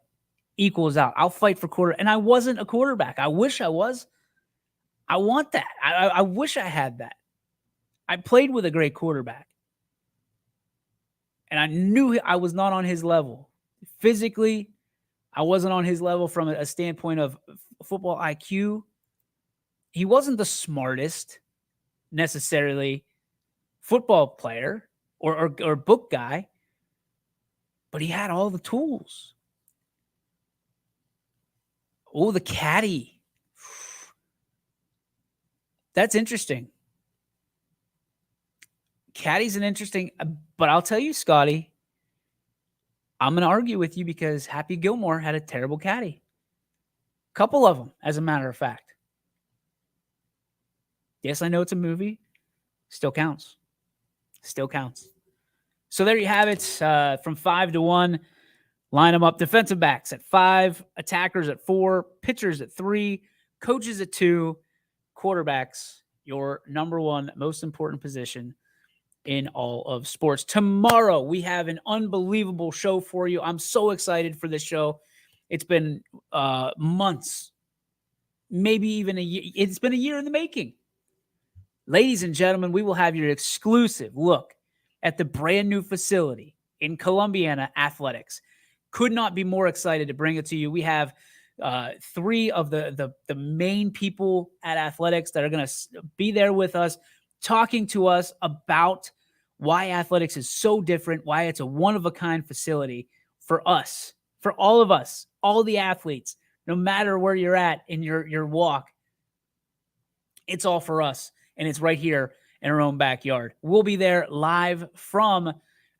[SPEAKER 2] equals out. I'll fight for quarter. And I wasn't a quarterback. I wish I was. I want that. I wish I had that. I played with a great quarterback. And I knew I was not on his level. Physically, I wasn't on his level from a standpoint of football IQ. He wasn't the smartest, necessarily, football player or book guy, but he had all the tools. Oh, the caddy. That's interesting. Caddy's an interesting, but I'll tell you, Scotty, I'm going to argue with you because Happy Gilmore had a terrible caddy. Couple of them, as a matter of fact. Yes, I know it's a movie. Still counts. Still counts. So there you have it. From 5 to 1, line them up. Defensive backs at 5, attackers at 4, pitchers at 3, coaches at 2, quarterbacks, your number one most important position in all of sports. Tomorrow, we have an unbelievable show for you. I'm so excited for this show. It's been months, maybe even a year. It's been a year in the making. Ladies and gentlemen, we will have your exclusive look at the brand new facility in Columbiana Athletics. Could not be more excited to bring it to you. We have 3 of the main people at Athletics that are going to be there with us, talking to us about why athletics is so different, why it's a one-of-a-kind facility for us, for all of us, all the athletes, no matter where you're at in your walk. It's all for us, and it's right here in our own backyard. We'll be there live from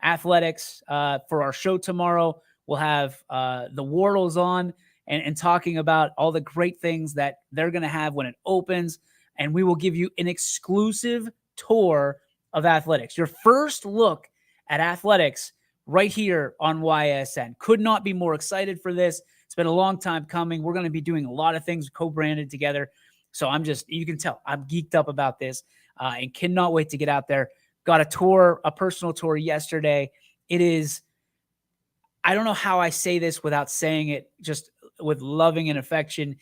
[SPEAKER 2] Athletics for our show tomorrow. We'll have the Wardles on and talking about all the great things that they're going to have when it opens, and we will give you an exclusive tour of Athletics. Your first look at Athletics right here on YSN. Could not be more excited for this. It's been a long time coming. We're going to be doing a lot of things co-branded together. So you can tell I'm geeked up about this and cannot wait to get out there. Got a personal tour yesterday. It is, I don't know how I say this without saying it just with loving and affection.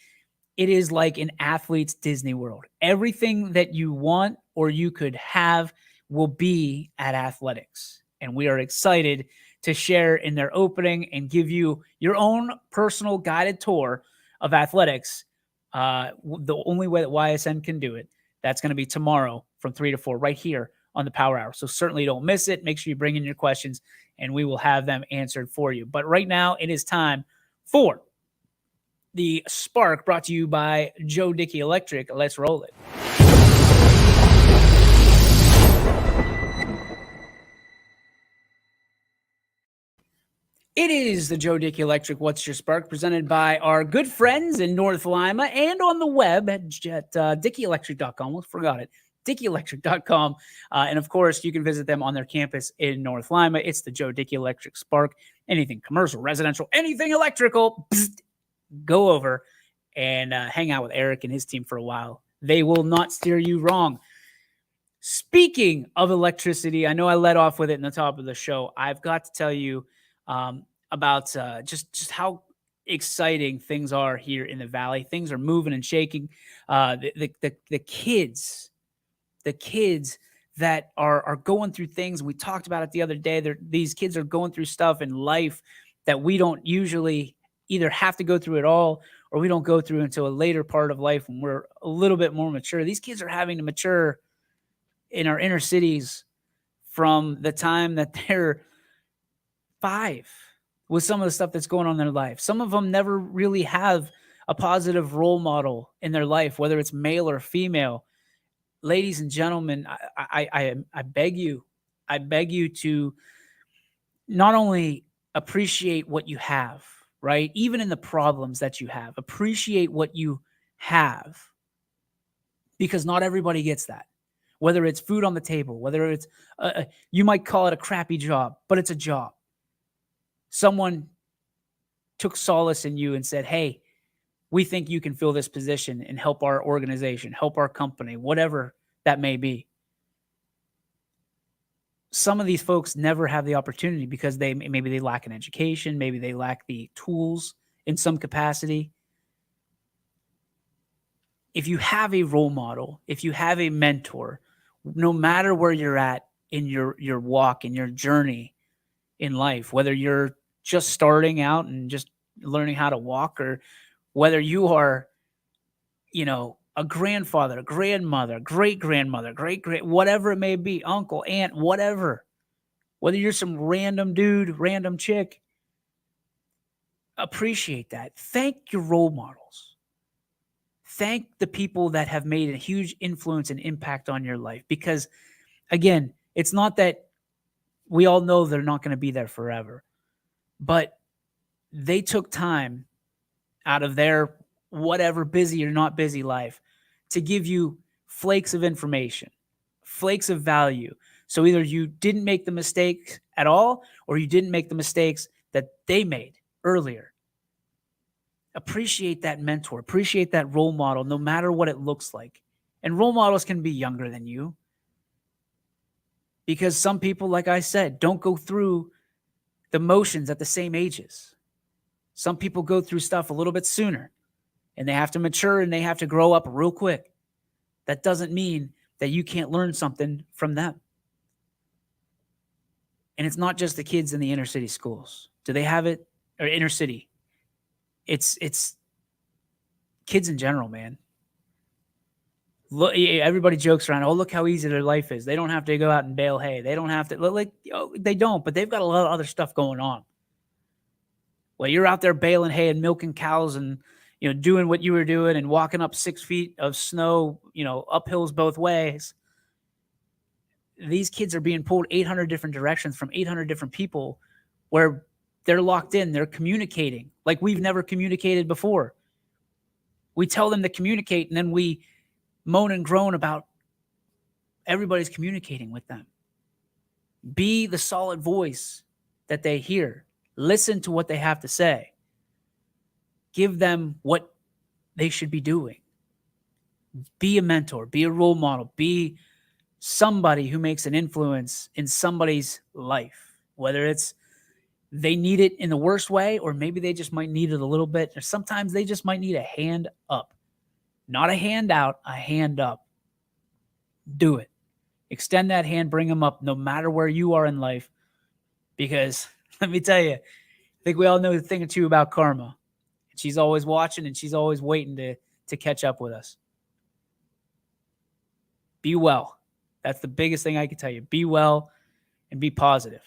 [SPEAKER 2] It is like an athlete's Disney World. Everything that you want or you could have will be at Athletics. And we are excited to share in their opening and give you your own personal guided tour of Athletics. The only way that YSN can do it, that's going to be tomorrow from 3 to 4 right here on the Power Hour. So certainly don't miss it. Make sure you bring in your questions and we will have them answered for you. But right now it is time for the Spark, brought to you by Joe Dickey Electric. Let's roll it. It is the Joe Dickey Electric What's Your Spark, presented by our good friends in North Lima and on the web at DickeyElectric.com. Almost forgot it. DickeyElectric.com. And of course, you can visit them on their campus in North Lima. It's the Joe Dickey Electric Spark. Anything commercial, residential, anything electrical, go over and hang out with Eric and his team for a while. They will not steer you wrong. Speaking of electricity, I know I led off with it in the top of the show. I've got to tell you about just how exciting things are here in the Valley. Things are moving and shaking. The kids that are going through things. We talked about it the other day. These kids are going through stuff in life that we don't usually either have to go through at all, or we don't go through until a later part of life when we're a little bit more mature. These kids are having to mature in our inner cities from the time that they're 5 with some of the stuff that's going on in their life. Some of them never really have a positive role model in their life, whether it's male or female. Ladies and gentlemen, I beg you to not only appreciate what you have, right? Even in the problems that you have, appreciate what you have, because not everybody gets that. Whether it's food on the table, whether it's, you might call it a crappy job, but it's a job. Someone took solace in you and said, hey, we think you can fill this position and help our organization, help our company, whatever that may be. Some of these folks never have the opportunity because maybe they lack an education, maybe they lack the tools in some capacity. If you have a role model, if you have a mentor, no matter where you're at in your walk, in your journey in life, whether you're just starting out and just learning how to walk, or whether you are, a grandfather, a grandmother, great-grandmother, great, whatever it may be, uncle, aunt, whatever, whether you're some random dude, random chick, appreciate that. Thank your role models. Thank the people that have made a huge influence and impact on your life, because again, it's not that we all know they're not going to be there forever, but they took time out of their whatever busy or not busy life to give you flakes of information, flakes of value. So either you didn't make the mistake at all, or you didn't make the mistakes that they made earlier. Appreciate that mentor, appreciate that role model, no matter what it looks like. And role models can be younger than you, because some people, like I said, don't go through the motions at the same ages. Some people go through stuff a little bit sooner, and they have to mature and they have to grow up real quick. That doesn't mean that you can't learn something from them. And it's not just the kids in the inner city schools. Do they have it? Or inner city? It's kids in general, man. Look, everybody jokes around, oh, look how easy their life is. They don't have to go out and bale hay. They don't have to, they don't, but they've got a lot of other stuff going on. Well, you're out there baling hay and milking cows and, doing what you were doing and walking up 6 feet of snow, up hills both ways. These kids are being pulled 800 different directions from 800 different people, where they're locked in. They're communicating like we've never communicated before. We tell them to communicate, and then we moan and groan about everybody's communicating with them. Be the solid voice that they hear. Listen to what they have to say. Give them what they should be doing. Be a mentor. Be a role model. Be somebody who makes an influence in somebody's life, whether it's they need it in the worst way, or maybe they just might need it a little bit, or sometimes they just might need a hand up. Not a hand out, a hand up. Do it. Extend that hand, bring them up, no matter where you are in life. Because let me tell you, I think we all know a thing or two about karma. She's always watching, and she's always waiting to catch up with us. Be well. That's the biggest thing I can tell you. Be well and be positive.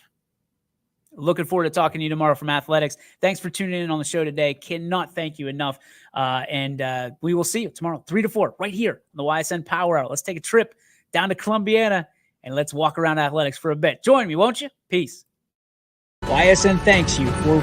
[SPEAKER 2] Looking forward to talking to you tomorrow from Athletics. Thanks for tuning in on the show today. Cannot thank you enough. And we will see you tomorrow, 3 to 4, right here on the Ysn Power Hour. Let's take a trip down to Columbiana, and let's walk around Athletics for a bit. Join me, won't you? Peace. Ysn thanks you for